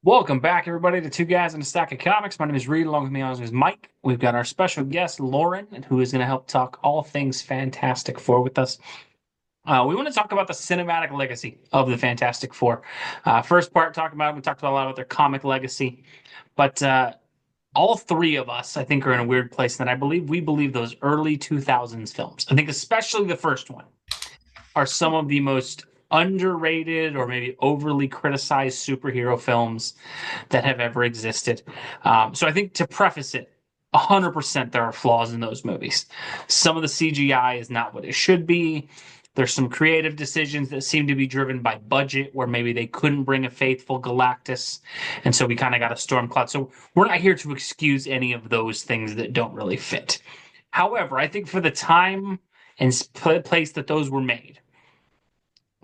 Welcome back, everybody, to Two Guys and a Stack of Comics. My name is Reed. Along with me is Mike. We've got our special guest, Lauren, who is going to help talk all things Fantastic Four with us. We want to talk about the cinematic legacy of the Fantastic Four. First part, we talked about a lot about their comic legacy, but all three of us, I think, are in a weird place. And we believe those early 2000s films, I think especially the first one, are some of the most underrated or maybe overly criticized superhero films that have ever existed. So I think to preface it, 100% there are flaws in those movies. Some of the CGI is not what it should be. There's some creative decisions that seem to be driven by budget, where maybe they couldn't bring a faithful Galactus, and so we kind of got a storm cloud. So we're not here to excuse any of those things that don't really fit. However, I think for the time and place that those were made,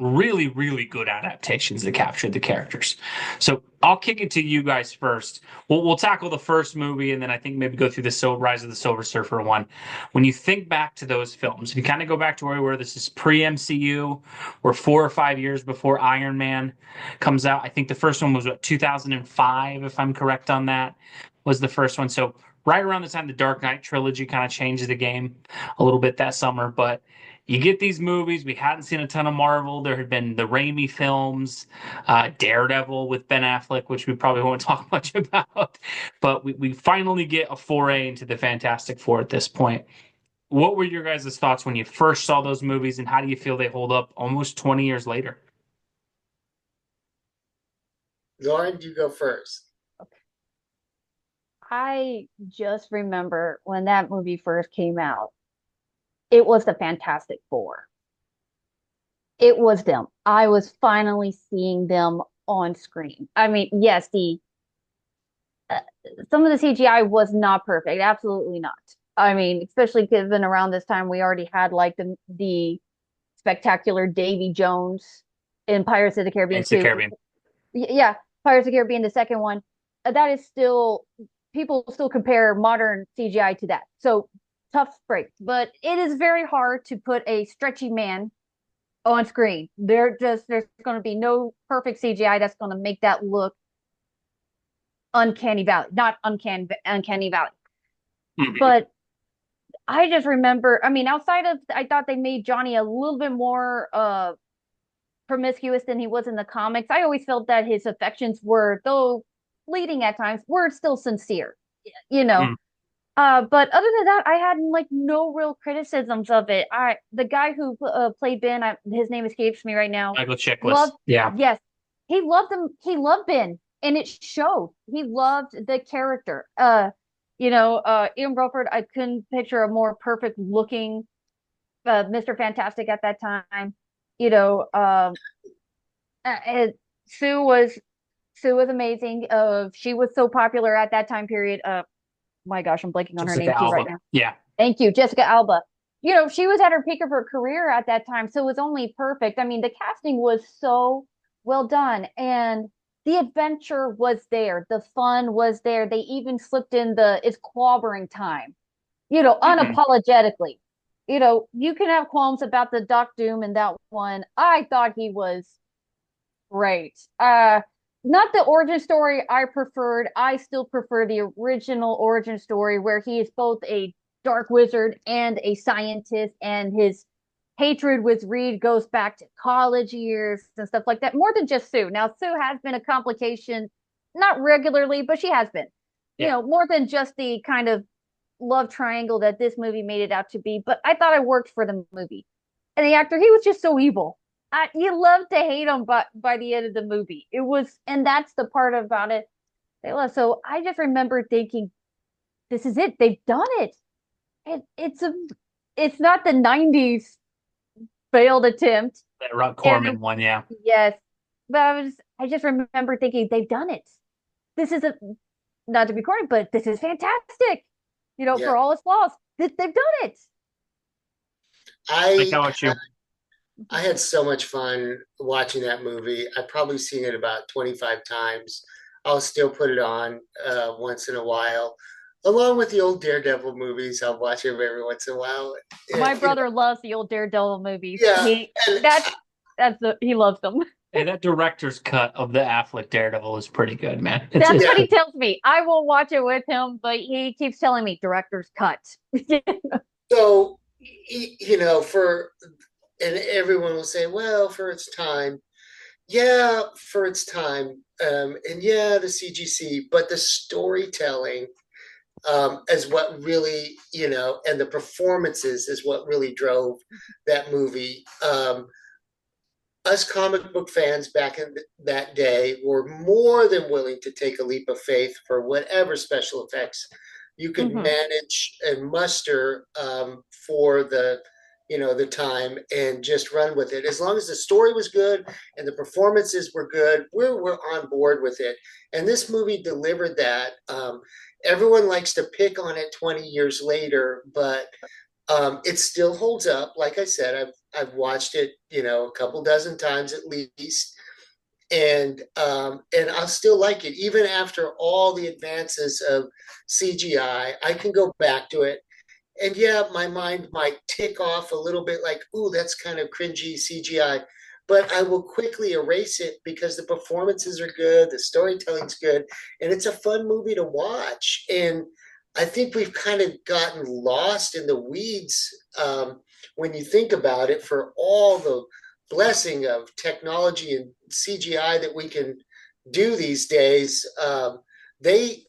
really, really good adaptations that captured the characters. So I'll kick it to you guys first. We'll tackle the first movie, and then I think maybe go through the Rise of the Silver Surfer one. When you think back to those films, if you kind of go back to where we were, this is pre-MCU, or 4 or 5 years before Iron Man comes out. I think the first one was, 2005, if I'm correct on that, was the first one. So right around the time the Dark Knight trilogy kind of changed the game a little bit that summer. But you get these movies. We hadn't seen a ton of Marvel. There had been the Raimi films, Daredevil with Ben Affleck, which we probably won't talk much about. But we finally get a foray into the Fantastic Four at this point. What were your guys' thoughts when you first saw those movies, and how do you feel they hold up almost 20 years later? Lauren, you go first. I just remember when that movie first came out, it was the Fantastic Four. It was them. I was finally seeing them on screen. I mean, yes, the uh, some of the CGI was not perfect. Absolutely not. I mean, especially given around this time we already had like the spectacular Davy Jones in Pirates of the Caribbean It's the 2. Caribbean. Yeah, Pirates of the Caribbean, the second one. That is still, people still compare modern CGI to that. So tough break, but it is very hard to put a stretchy man on screen. There's going to be no perfect CGI that's going to make that look uncanny valley, not uncanny valley. Mhm. But I just remember, I mean, outside of, I thought they made Johnny a little bit more promiscuous than he was in the comics. I always felt that his affections were, though fleeting at times, were still sincere, you know. Mhm. But other than that, I had like no real criticisms of it. The guy who played Ben, his name escapes me right now. Michael Chiklis. Loved, Yeah. yes, he loved him. He loved Ben, and it showed. He loved the character. Ian Bruford. I couldn't picture a more perfect looking Mr. Fantastic at that time. You know, and Sue was Sue was amazing. She was so popular at that time period. My gosh, I'm blanking on her Jessica name too right Alba. now. Yeah. Thank you, Jessica Alba. She was at her peak of her career at that time, so it was only perfect. I mean, the casting was so well done, and the adventure was there, the fun was there. They even slipped in the it's clobbering time, Mhm. unapologetically. You can have qualms about the Doc Doom in that one. I thought he was great. Not the origin story I preferred. I still prefer the original origin story where he is both a dark wizard and a scientist, and his hatred with Reed goes back to college years and stuff like that. More than just Sue. Now, Sue has been a complication, not regularly, but she has been. Yeah. More than just the kind of love triangle that this movie made it out to be. But I thought I worked for the movie. And the actor, he was just so evil. You love to hate him, but by the end of the movie, it was, and that's the part about it. So I just remember thinking, this is it. They've done it. It's not the '90s failed attempt. That Rock And Corman one. Yeah. yes, but I just remember thinking they've done it. This is a not to be corny, but this is fantastic. Yeah, For all its flaws, they've done it. Like, I how about you? I had so much fun watching that movie. I've probably seen it about 25 times. I'll still put it on once in a while, along with the old Daredevil movies. I'll watch them every once in a while. My And, brother loves the old Daredevil movies. yeah, He and that's he loves them. Hey, that director's cut of the Affleck Daredevil is pretty good, man. That's It's what Yeah. he tells me. I will watch it with him, but he keeps telling me director's cut. So, for, and everyone will say, well, for its time. Yeah, for its time. And yeah, the CGC, but the storytelling is what really, and the performances is what really drove that movie. Us comic book fans back in that day were more than willing to take a leap of faith for whatever special effects you could Mhm. manage and muster for the time, and just run with it. As long as the story was good and the performances were good, we're on board with it. And this movie delivered that. Everyone likes to pick on it 20 years later, but it still holds up. Like I said, I've watched it, a couple dozen times at least, and I'll still like it even after all the advances of CGI. I can go back to it, and yeah, my mind might tick off a little bit, like, "Ooh, that's kind of cringy CGI," but I will quickly erase it because the performances are good, the storytelling's good, and it's a fun movie to watch. And I think we've kind of gotten lost in the weeds when you think about it, for all the blessing of technology and CGI that we can do these days. They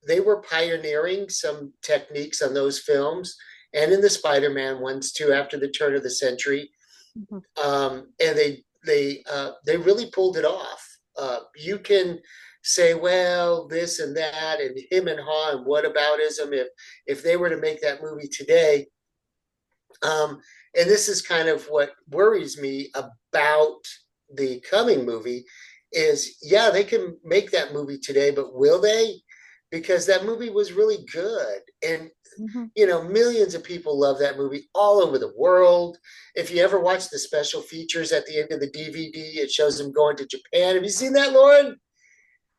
they were pioneering some techniques on those films and in the Spider-Man ones too after the turn of the century, Mhm. and they really pulled it off. You can say, well, this and that, and him and Ha and whataboutism, if they were to make that movie today. Um, and this is kind of what worries me about the coming movie is, yeah, they can make that movie today, but will they? Because that movie was really good. And Mhm. millions of people love that movie all over the world. If you ever watch the special features at the end of the DVD, it shows them going to Japan. Have you seen that, Lauren?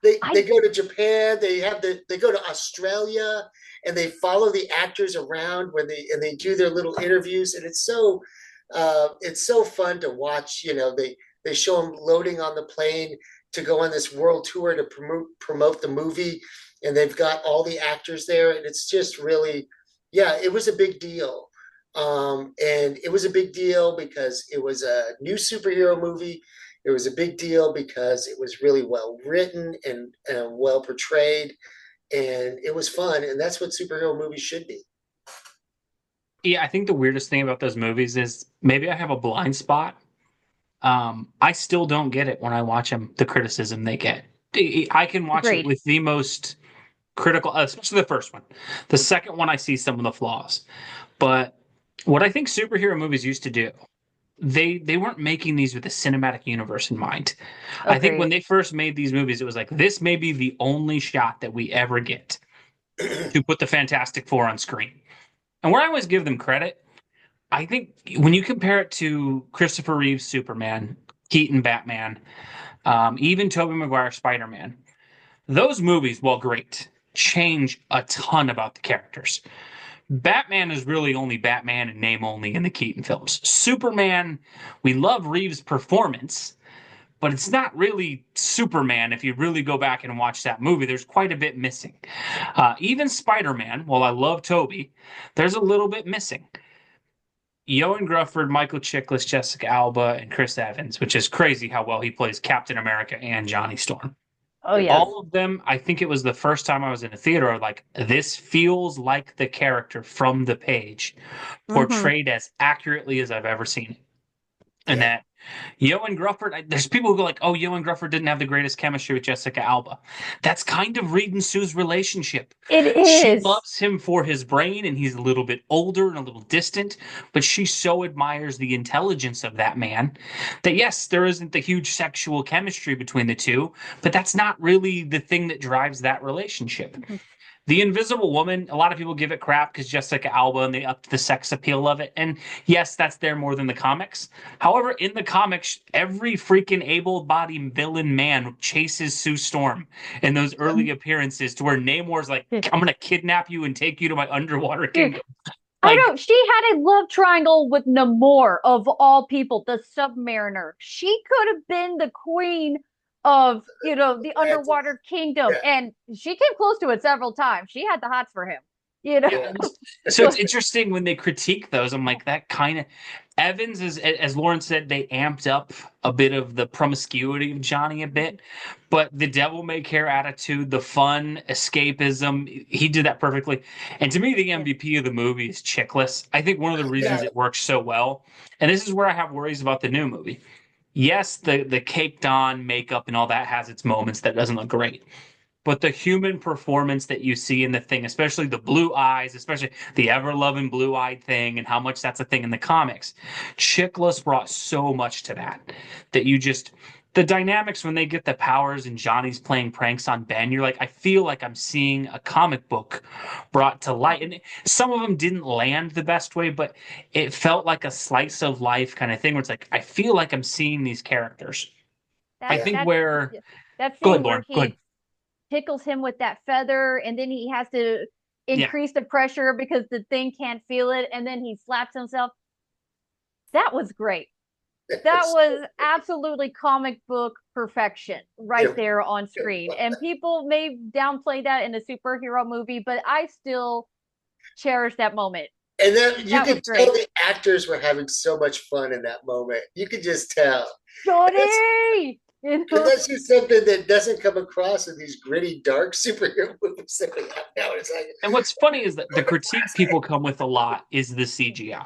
They I go to Japan, they go to Australia, and they follow the actors around when they do their little interviews, and it's so fun to watch. They show them loading on the plane to go on this world tour to promote the movie, and they've got all the actors there, and it's just really, yeah, it was a big deal. And it was a big deal because it was a new superhero movie. It was a big deal because it was really well written and well portrayed, and it was fun. And that's what superhero movies should be. Yeah, I think the weirdest thing about those movies is maybe I have a blind spot. I still don't get it when I watch them, the criticism they get. I can watch it agreed. with the most critical, especially the first one. The second one, I see some of the flaws. But what I think superhero movies used to do, they weren't making these with a cinematic universe in mind. I think when Agreed. they first made these movies, it was like, this may be the only shot that we ever get to put the Fantastic Four on screen. And where I always give them credit, I think when you compare it to Christopher Reeve's Superman, Keaton Batman, even Tobey Maguire Spider Man, those movies, while great, change a ton about the characters. Batman is really only Batman in name only in the Keaton films. Superman, we love Reeves' performance, but it's not really Superman if you really go back and watch that movie. There's quite a bit missing. Even Spider Man, while I love Toby, there's a little bit missing. Ewan Grufford, Michael Chiklis, Jessica Alba, and Chris Evans, which is crazy how well he plays Captain America and Johnny Storm. Oh yes. All of them, I think it was the first time I was in a theater, like, this feels like the character from the page, Hmm. portrayed as accurately as I've ever seen it. And Yeah. that Ewan Grufford, there's people who go like, oh, Ewan Grufford didn't have the greatest chemistry with Jessica Alba. That's kind of Reed and Sue's relationship. It She is. loves him for his brain, and he's a little bit older and a little distant, but she so admires the intelligence of that man that, yes, there isn't the huge sexual chemistry between the two, but that's not really the thing that drives that relationship. Mhm. The Invisible Woman, a lot of people give it crap because Jessica Alba and they upped the sex appeal of it. And yes, that's there more than the comics. However, in the comics, every freaking able-bodied villain man chases Sue Storm in those early appearances to where Namor's like, I'm going to kidnap you and take you to my underwater Dude, kingdom. I Like, know she had a love triangle with Namor of all people, the Submariner. She could have been the queen of, the Atlantis. underwater kingdom, Yeah, and she came close to it several times. She had the hots for him, you know. yeah. yeah, So it's interesting when they critique those. I'm like, that kind of Evans is, as Lauren said, they amped up a bit of the promiscuity of Johnny a bit, but the devil may care attitude, the fun, escapism, he did that perfectly. And to me, the Yes. MVP of the movie is Chickless. I think one of the reasons yeah. it works so well, and this is where I have worries about the new movie. Yes, the caked on makeup and all that has its moments that doesn't look great. But the human performance that you see in the thing, especially the blue eyes, especially the ever loving blue eyed thing, and how much that's a thing in the comics, Chickless brought so much to that that you just the dynamics when they get the powers and Johnny's playing pranks on Ben, you're like, I feel like I'm seeing a comic book brought to light. And some of them didn't land the best way, but it felt like a slice of life kind of thing where it's like, I feel like I'm seeing these characters. I That Yeah. think that where that Go scene ahead, where Lauren. Go ahead. he tickles him with that feather, and then he has to Yeah. increase the pressure because the thing can't feel it, and then he slaps himself. That was great. That was absolutely comic book perfection right It- there on it screen. was. And people may downplay that in a superhero movie, but I still cherish that moment. And then you That was could tell great. the actors were having so much fun in that moment. You could just tell. That's, Johnny! and that's just something that doesn't come across in these gritty, dark superhero movies that we have now. It's like, And what's funny is that the critique people come with a lot is the CGI. yeah,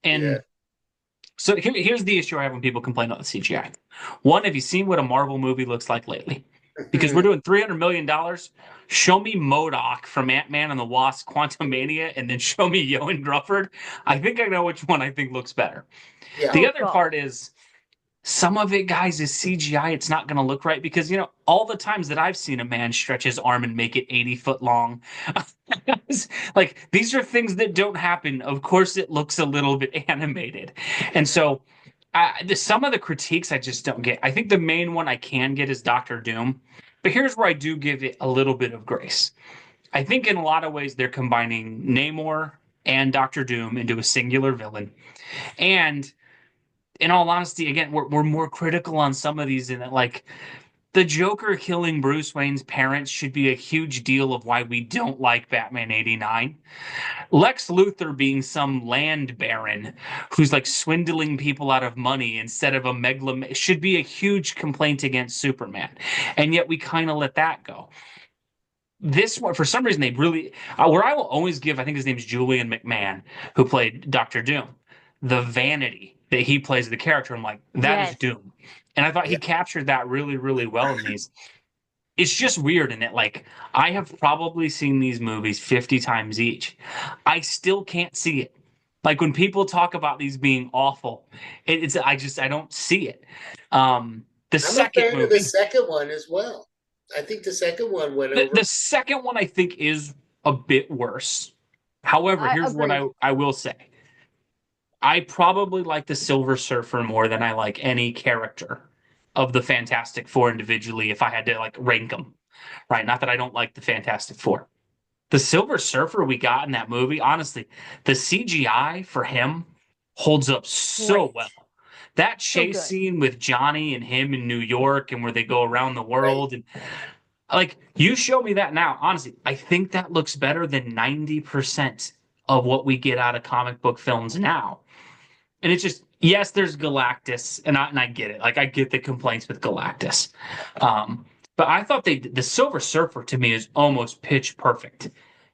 And so here's the issue I have when people complain about the CGI. One, have you seen what a Marvel movie looks like lately? Because we're doing $300 million. Show me MODOK from Ant-Man and the Wasp, Quantumania, and then show me Yoan Grufford. I think I know which one I think looks better. yeah. The Oh, other God. part is some of it, guys, is CGI. It's not going to look right because, all the times that I've seen a man stretch his arm and make it 80 foot long, like these are things that don't happen. Of course, it looks a little bit animated. And so, some of the critiques I just don't get. I think the main one I can get is Doctor Doom. But here's where I do give it a little bit of grace. I think in a lot of ways they're combining Namor and Doctor Doom into a singular villain. And in all honesty, again, we're more critical on some of these in that, like, the Joker killing Bruce Wayne's parents should be a huge deal of why we don't like Batman 89. Lex Luthor being some land baron who's like swindling people out of money instead of a megalom should be a huge complaint against Superman. And yet we kind of let that go. This one, for some reason, they really, where I will always give, I think his name's Julian McMahon, who played Doctor Doom, the vanity that he plays the character. I'm like, that is Yes. Doom. And I thought he Yeah. captured that really, really well in these. It's just weird in that, like, I have probably seen these movies 50 times each. I still can't see it. Like, when people talk about these being awful, I don't see it. The I'm a second fan of the movie, second one as well. I think the second one went the, over. the second one, I think, is a bit worse. However, I here's what agreed. I will say. I probably like the Silver Surfer more than I like any character of the Fantastic Four individually if I had to like rank them. Right? Not that I don't like the Fantastic Four. The Silver Surfer we got in that movie, honestly, the CGI for him holds up so Great. well. That So chase good. scene with Johnny and him in New York and where they go around the Right. world and like you show me that now, honestly, I think that looks better than 90% of what we get out of comic book films now. And it's just, yes, there's Galactus, and I get it. Like I get the complaints with Galactus. But I thought the Silver Surfer to me is almost pitch perfect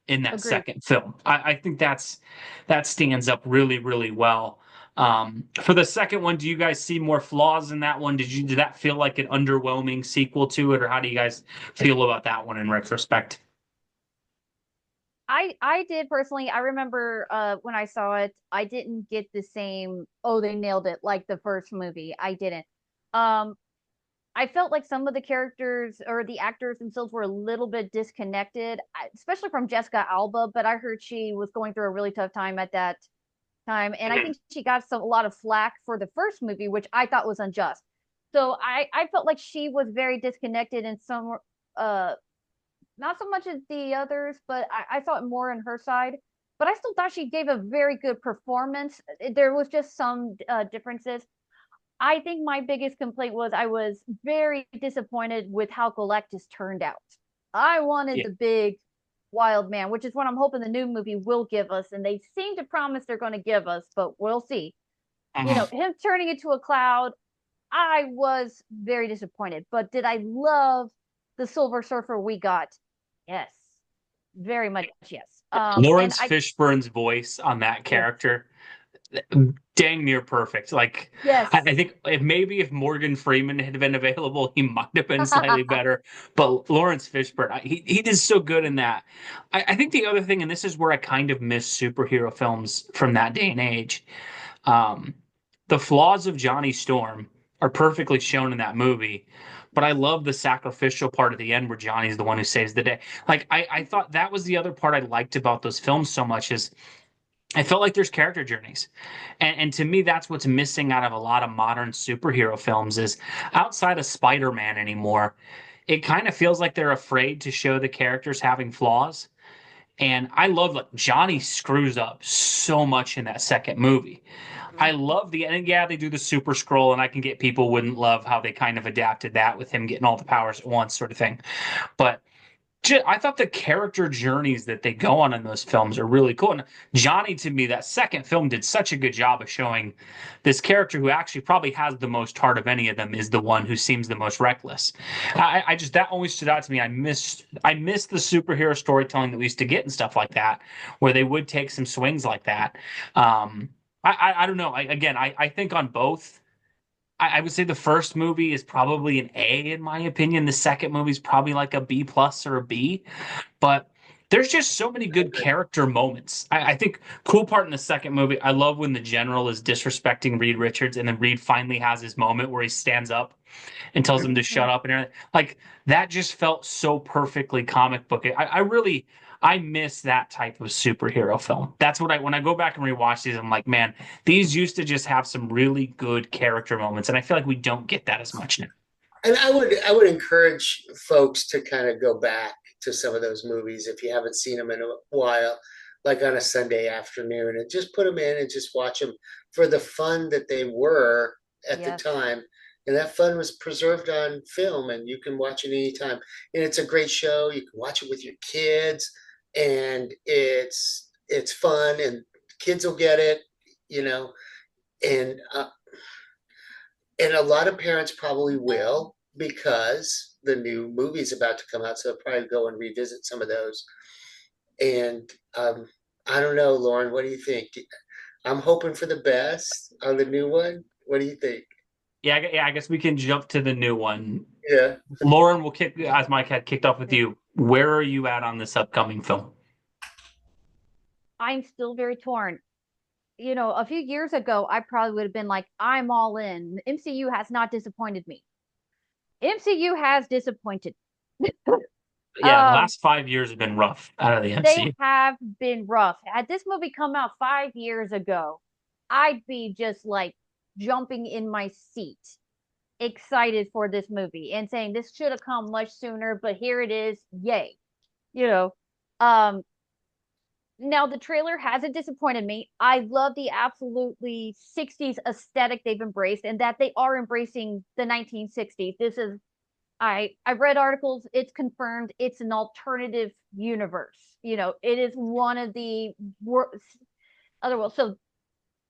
in that Agreed. second film. I think that stands up really, really well. For the second one, do you guys see more flaws in that one? Did that feel like an underwhelming sequel to it, or how do you guys feel about that one in retrospect? I did personally. I remember when I saw it, I didn't get the same, oh, they nailed it like the first movie. I didn't. Um, I felt like some of the characters or the actors themselves were a little bit disconnected, especially from Jessica Alba, but I heard she was going through a really tough time at that time. And I think she got a lot of flack for the first movie, which I thought was unjust. So I felt like she was very disconnected in some uh not so much as the others, but I saw it more on her side. but I still thought she gave a very good performance. There was just some differences. I think my biggest complaint was I was very disappointed with how Galactus turned out. I wanted Yeah. the big wild man, which is what I'm hoping the new movie will give us, and they seem to promise they're going to give us, but we'll see. You know, Mhm. him turning into a cloud, I was very disappointed. But did I love the Silver Surfer we got? Yes, very much yes. And Lawrence I Fishburne's voice on that yes, character, dang near perfect. Like, I yes. think if Morgan Freeman had been available, he might have been slightly better. But Lawrence Fishburne, he did so good in that. I think the other thing, and this is where I kind of miss superhero films from that day and age, um, the flaws of Johnny Storm are perfectly shown in that movie. But I love the sacrificial part at the end where Johnny's the one who saves the day. Like I thought that was the other part I liked about those films so much is I felt like there's character journeys. And to me, that's what's missing out of a lot of modern superhero films is outside of Spider-Man anymore, it kind of feels like they're afraid to show the characters having flaws. And I love like Johnny screws up so much in that second movie. I love and yeah, they do the super scroll, and I can get people wouldn't love how they kind of adapted that with him getting all the powers at once, sort of thing. But I thought the character journeys that they go on in those films are really cool. And Johnny, to me, that second film did such a good job of showing this character who actually probably has the most heart of any of them is the one who seems the most reckless. I just that always stood out to me. I missed the superhero storytelling that we used to get and stuff like that, where they would take some swings like that. Um, I don't know. I think on both. I would say the first movie is probably an A in my opinion. The second movie is probably like a B plus or a B. But there's just so many good character moments. I think cool part in the second movie, I love when the general is disrespecting Reed Richards and then Reed finally has his moment where he stands up and tells him to shut up and everything. Like that just felt so perfectly comic book. I miss that type of superhero film. That's what when I go back and rewatch these, I'm like, man, these used to just have some really good character moments, and I feel like we don't get that as much now. And I would encourage folks to kind of go back to some of those movies if you haven't seen them in a while, like on a Sunday afternoon, and just put them in and just watch them for the fun that they were at the Yes. time. And that fun was preserved on film, and you can watch it anytime. And it's a great show. You can watch it with your kids, and it's fun, and kids will get it, you know. And and a lot of parents probably will because the new movie's about to come out, so they'll probably go and revisit some of those. And I don't know, Lauren, what do you think? I'm hoping for the best on the new one. What do you think? Yeah, I guess we can jump to the new one. Yeah. Lauren, will kick as Mike had kicked off with you. Where are you at on this upcoming film? I'm still very torn. You know, a few years ago, I probably would have been like, I'm all in. MCU has not disappointed me. MCU has disappointed. Yeah, the um, last 5 years have been rough out of the they MCU. have been rough. Had this movie come out 5 years ago, I'd be just like jumping in my seat, excited for this movie and saying this should have come much sooner, but here it is. Yay. You know, um, now the trailer hasn't disappointed me. I love the absolutely 60s aesthetic they've embraced and that they are embracing the 1960s. This is I've read articles, it's confirmed it's an alternative universe. You know, it is one of the other worlds. So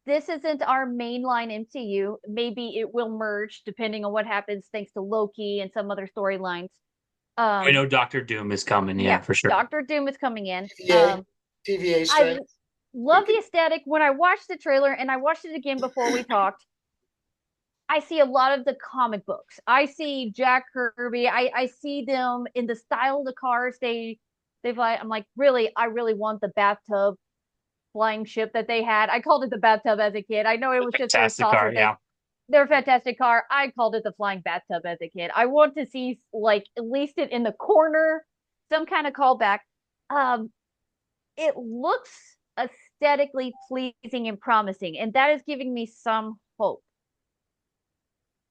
this isn't our mainline MCU. Maybe it will merge depending on what happens thanks to Loki and some other storylines. We Um know Doctor Doom is coming, yeah, yeah, for sure. Doctor Doom is coming in. TVA, TVA I strike. love the aesthetic. When I watched the trailer and I watched it again before we talked, I see a lot of the comic books. I see Jack Kirby. I see them in the style of the cars they fly. I'm like, really, I really want the bathtub flying ship that they had. I called it the bathtub as a kid. I know it was just their Fantastic car, saucer thing. yeah. Their fantastic car. I called it the flying bathtub as a kid. I want to see like at least it in the corner, some kind of callback. Um, it looks aesthetically pleasing and promising, and that is giving me some hope.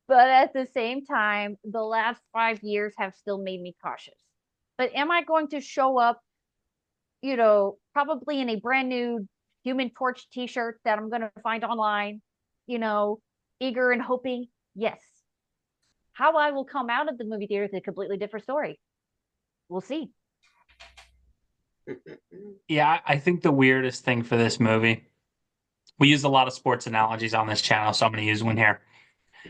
But at the same time, the last 5 years have still made me cautious. But am I going to show up probably in a brand new Human Torch t-shirt that I'm going to find online, you know, eager and hoping. Yes. How I will come out of the movie theater is a completely different story. We'll see. Yeah, I think the weirdest thing for this movie, we use a lot of sports analogies on this channel, so I'm going to use one here.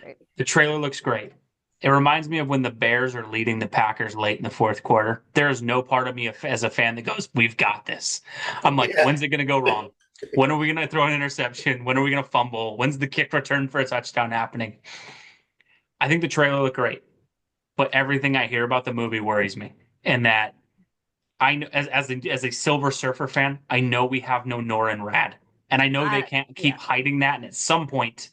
Right. The trailer looks great. It reminds me of when the Bears are leading the Packers late in the fourth quarter. There is no part of me as a fan that goes, "We've got this." I'm like, Yeah. when's it going to go wrong? When are we going to throw an interception? When are we going to fumble? When's the kick return for a touchdown happening? I think the trailer looked great, but everything I hear about the movie worries me. And that I know, as a Silver Surfer fan, I know we have no Norin Rad, and I know they can't keep Yeah. hiding that. And at some point,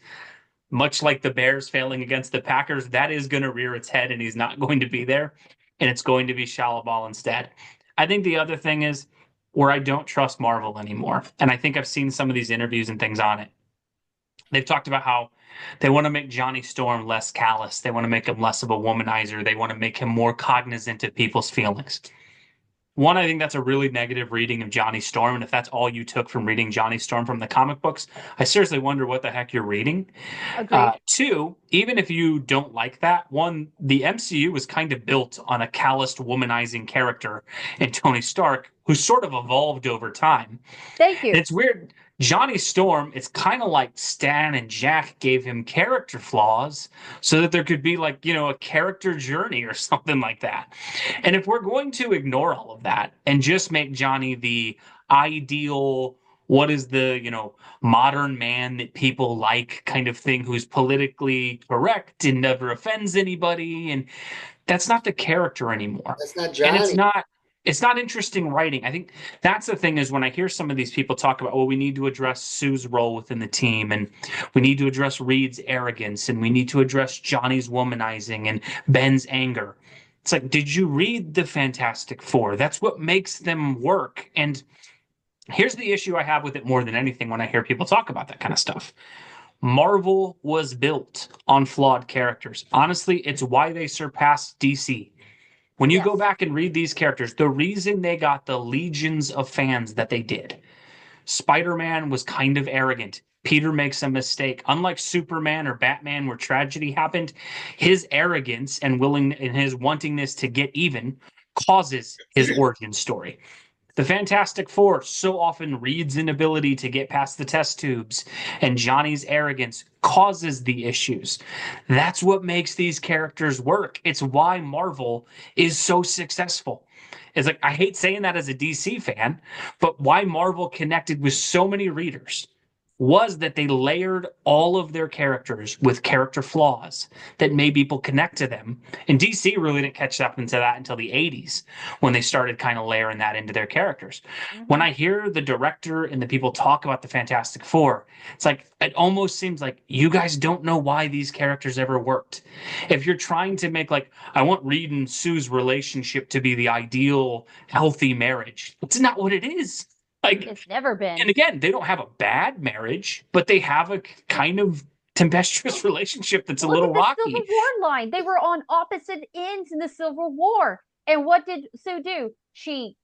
much like the Bears failing against the Packers, that is going to rear its head, and he's not going to be there, and it's going to be Shalabal instead. I think the other thing is where I don't trust Marvel anymore, and I think I've seen some of these interviews and things on it. They've talked about how they want to make Johnny Storm less callous. They want to make him less of a womanizer. They want to make him more cognizant of people's feelings. One, I think that's a really negative reading of Johnny Storm. And if that's all you took from reading Johnny Storm from the comic books, I seriously wonder what the heck you're reading. Agreed. Two, even if you don't like that, one, the MCU was kind of built on a calloused, womanizing character in Tony Stark, who sort of evolved over time. Thank you. And it's weird. Johnny Storm, it's kind of like Stan and Jack gave him character flaws so that there could be like, a character journey or something like that. And if we're going to ignore all of that and just make Johnny the ideal, what is the, modern man that people like kind of thing who's politically correct and never offends anybody, and that's not the character anymore. That's not And it's Johnny. not interesting writing. I think that's the thing is when I hear some of these people talk about, well, we need to address Sue's role within the team, and we need to address Reed's arrogance, and we need to address Johnny's womanizing and Ben's anger. It's like, did you read the Fantastic Four? That's what makes them work. And here's the issue I have with it more than anything when I hear people talk about that kind of stuff. Marvel was built on flawed characters. Honestly, it's why they surpassed DC. When you go Yes. back and read these characters, the reason they got the legions of fans that they did, Spider-Man was kind of arrogant. Peter makes a mistake. Unlike Superman or Batman, where tragedy happened, his arrogance and his wantingness to get even causes his origin story. The Fantastic Four so often Reed's inability to get past the test tubes and Johnny's arrogance causes the issues. That's what makes these characters work. It's why Marvel is so successful. It's like, I hate saying that as a DC fan, but why Marvel connected with so many readers was that they layered all of their characters with character flaws that made people connect to them. And DC really didn't catch up into that until the 80s when they started kind of layering that into their characters. When I hear the director and the people talk about the Fantastic Four, it's like it almost seems like you guys don't know why these characters ever worked. If you're trying to make like, I want Reed and Sue's relationship to be the ideal, healthy marriage, it's not what it is. Like, It's never been. and again, they don't have a bad marriage, but they have a kind of tempestuous relationship that's a Look little at the rocky. Civil War line. They were on opposite ends in the Civil War. And what did Sue do? She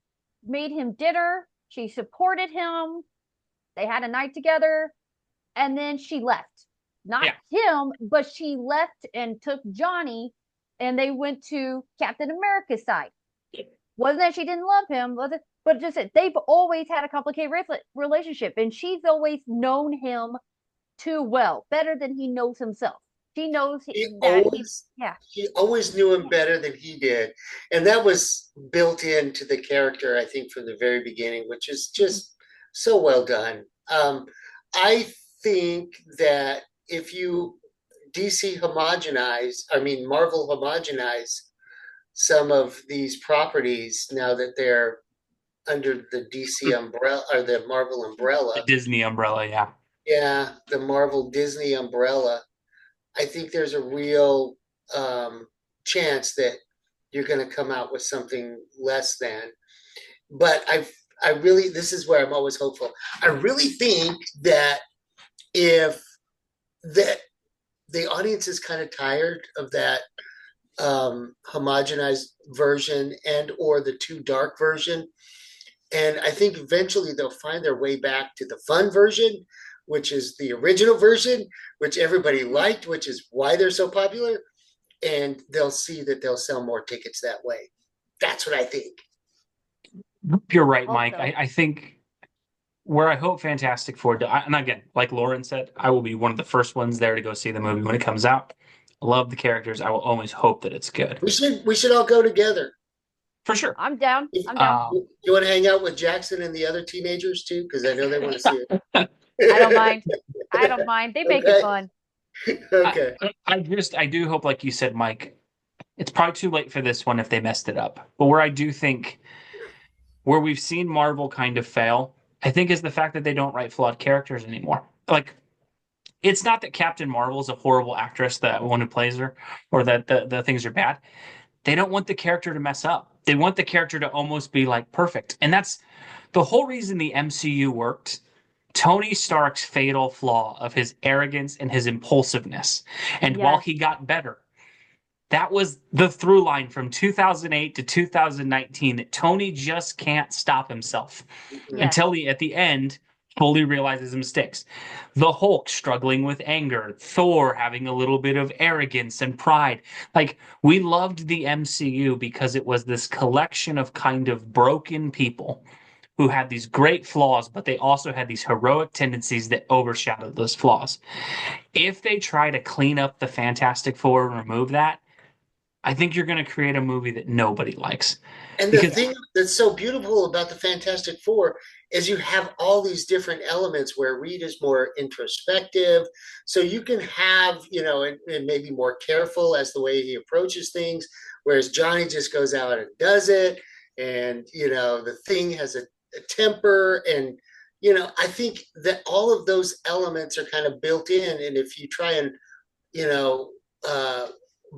made him dinner. She supported him. They had a night together. And then she left. Not him, but she left and took Johnny, and they went to Captain America's side. Wasn't that she didn't love him, was it? But just that they've always had a complicated relationship, and she's always known him too well, better than he knows himself. She knows He always knew him better than he did. And that was built into the character, I think, from the very beginning, which is just so well done. I think that if you Marvel homogenize some of these properties now that they're under the DC umbrella or the Marvel umbrella. The Disney umbrella, yeah. Yeah, the Marvel Disney umbrella. I think there's a real chance that you're going to come out with something less than. But this is where I'm always hopeful. I really think that if the audience is kind of tired of that homogenized version and or the too dark version, And I think eventually they'll find their way back to the fun version, which is the original version, which everybody liked, which is why they're so popular. And they'll see that they'll sell more tickets that way. That's what I think. You're right, Hope Mike. so. I think where I hope Fantastic Four, and again, like Lauren said, I will be one of the first ones there to go see the movie when it comes out. I love the characters. I will always hope that it's good. We should all go together. For sure. I'm down. If- I'm down. You want to hang out with Jackson and the other teenagers too? Because I know they want to see it. I don't mind. I don't mind. They make Okay. it fun. Okay. I do hope, like you said, Mike, it's probably too late for this one if they messed it up. But where I do think where we've seen Marvel kind of fail, I think is the fact that they don't write flawed characters anymore. Like, it's not that Captain Marvel is a horrible actress, the one who plays her, or that the things are bad. They don't want the character to mess up. They want the character to almost be like perfect. And that's the whole reason the MCU worked. Tony Stark's fatal flaw of his arrogance and his impulsiveness. And while Yes. he got better, that was the through line from 2008 to 2019 that Tony just can't stop himself Yes. until he, at the end, fully realizes his mistakes. The Hulk struggling with anger, Thor having a little bit of arrogance and pride. Like, we loved the MCU because it was this collection of kind of broken people who had these great flaws, but they also had these heroic tendencies that overshadowed those flaws. If they try to clean up the Fantastic Four and remove that, I think you're going to create a movie that nobody likes. And the Because- thing that's so beautiful about the Fantastic Four is you have all these different elements where Reed is more introspective. So you can have, and maybe more careful as the way he approaches things, whereas Johnny just goes out and does it. And, the Thing has a temper. And, I think that all of those elements are kind of built in. And if you try and,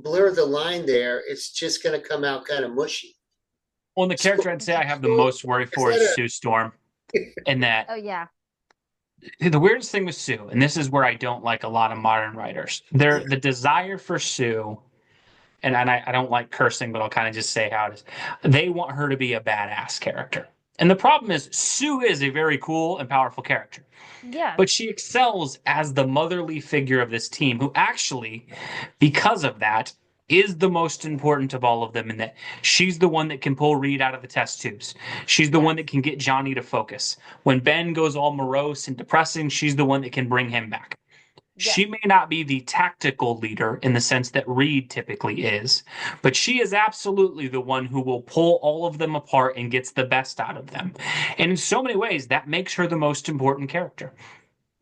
blur the line there, it's just going to come out kind of mushy. Well, the character I'd say I have the most worry for is Sue Storm. And that Oh yeah. the weirdest thing with Sue, and this is where I don't like a lot of modern writers, the desire for Sue, and I don't like cursing, but I'll kind of just say how it is. They want her to be a badass character. And the problem is Sue is a very cool and powerful character. Yeah. But she excels as the motherly figure of this team, who actually, because of that, is the most important of all of them in that she's the one that can pull Reed out of the test tubes. She's the one that can get Johnny to focus. When Ben goes all morose and depressing, she's the one that can bring him back. Yeah. She may not be the tactical leader in the sense that Reed typically is, but she is absolutely the one who will pull all of them apart and gets the best out of them. And in so many ways, that makes her the most important character.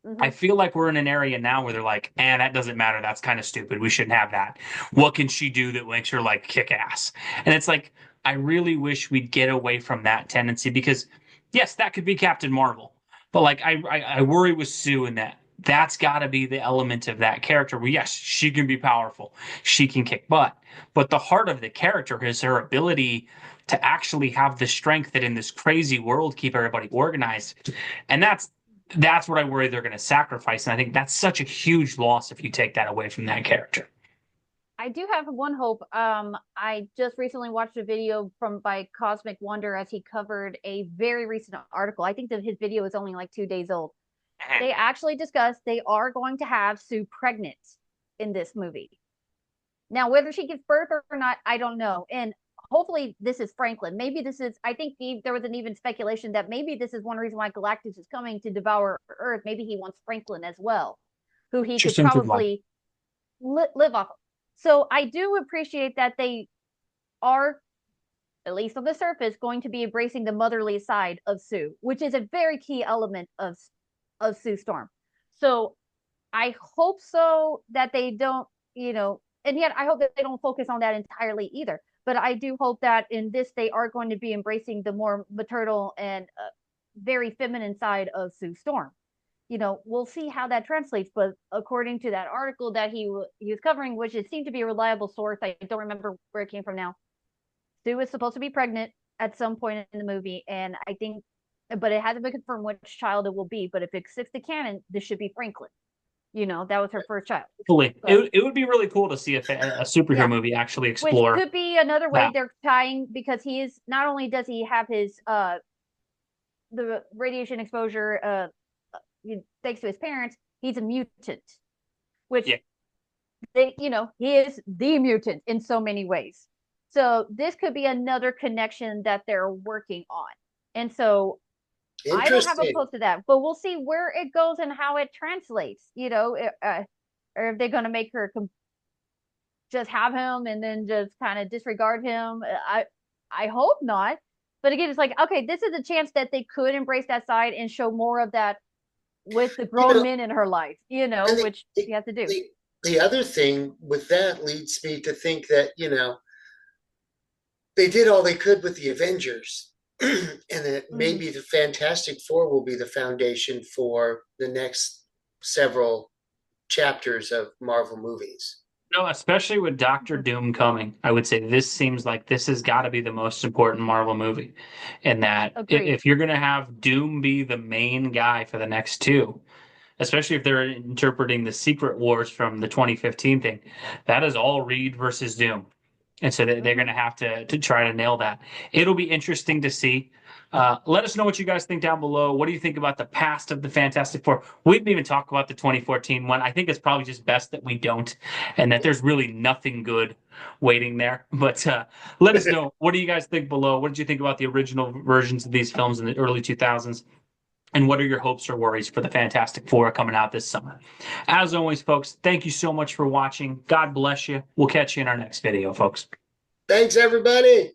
Mhm. I feel like we're in an area now where they're like, that doesn't matter. That's kind of stupid. We shouldn't have that. What can she do that makes her like kick ass? And it's like, I really wish we'd get away from that tendency because, yes, that could be Captain Marvel. But like, I worry with Sue in that. That's got to be the element of that character where, yes, she can be powerful. She can kick butt. But the heart of the character is her ability to actually have the strength that in this crazy world keep everybody organized. And that's what I worry they're going to sacrifice. And I think that's such a huge loss if you take that away from that character. I do have one hope. I just recently watched a video by Cosmic Wonder as he covered a very recent article. I think that his video is only like 2 days old. They actually discussed they are going to have Sue pregnant in this movie. Now, whether she gives birth or not, I don't know. And hopefully this is Franklin. Maybe this is, I think there was an even speculation that maybe this is one reason why Galactus is coming to devour Earth. Maybe he wants Franklin as well, who he could Interesting through probably live off of. So I do appreciate that they are, at least on the surface, going to be embracing the motherly side of Sue, which is a very key element of Sue Storm. So I hope so that they don't, and yet I hope that they don't focus on that entirely either. But I do hope that in this, they are going to be embracing the more maternal and very feminine side of Sue Storm. We'll see how that translates. But according to that article that he was covering, which it seemed to be a reliable source, I don't remember where it came from now. Sue is supposed to be pregnant at some point in the movie, and I think, but it hasn't been confirmed which child it will be. But if it sticks to canon, this should be Franklin. That was her first child. Hopefully, it would be really cool to see a superhero movie actually explore. Which could be another way that. they're tying, because he is, not only does he have his the radiation exposure, thanks to his parents, he's a mutant, which Yeah. he is the mutant in so many ways. So this could be another connection that they're working on. And so I don't have a Interesting. post to that, but we'll see where it goes and how it translates, or if they're going to make her just have him and then just kind of disregard him. I hope not. But again, it's like, okay, this is a chance that they could embrace that side and show more of that with the grown men in her life, and which she has to do. The other thing with that leads me to think that, they did all they could with the Avengers. And that maybe the Fantastic Four will be the foundation for the next several chapters of Marvel movies. No, especially with Doctor Doom coming, I would say this seems like this has got to be the most important Marvel movie. And that Agreed. if you're going to have Doom be the main guy for the next two, especially if they're interpreting the Secret Wars from the 2015 thing, that is all Reed versus Doom. And so they're going to have to try to nail that. It'll be interesting to see. Let us know what you guys think down below. What do you think about the past of the Fantastic Four? We didn't even talk about the 2014 one. I think it's probably just best that we don't, and that there's really nothing good waiting there. But let us know. What do you guys think below? What did you think about the original versions of these films in the early 2000s? And what are your hopes or worries for the Fantastic Four coming out this summer? As always, folks, thank you so much for watching. God bless you. We'll catch you in our next video, folks. Thanks, everybody.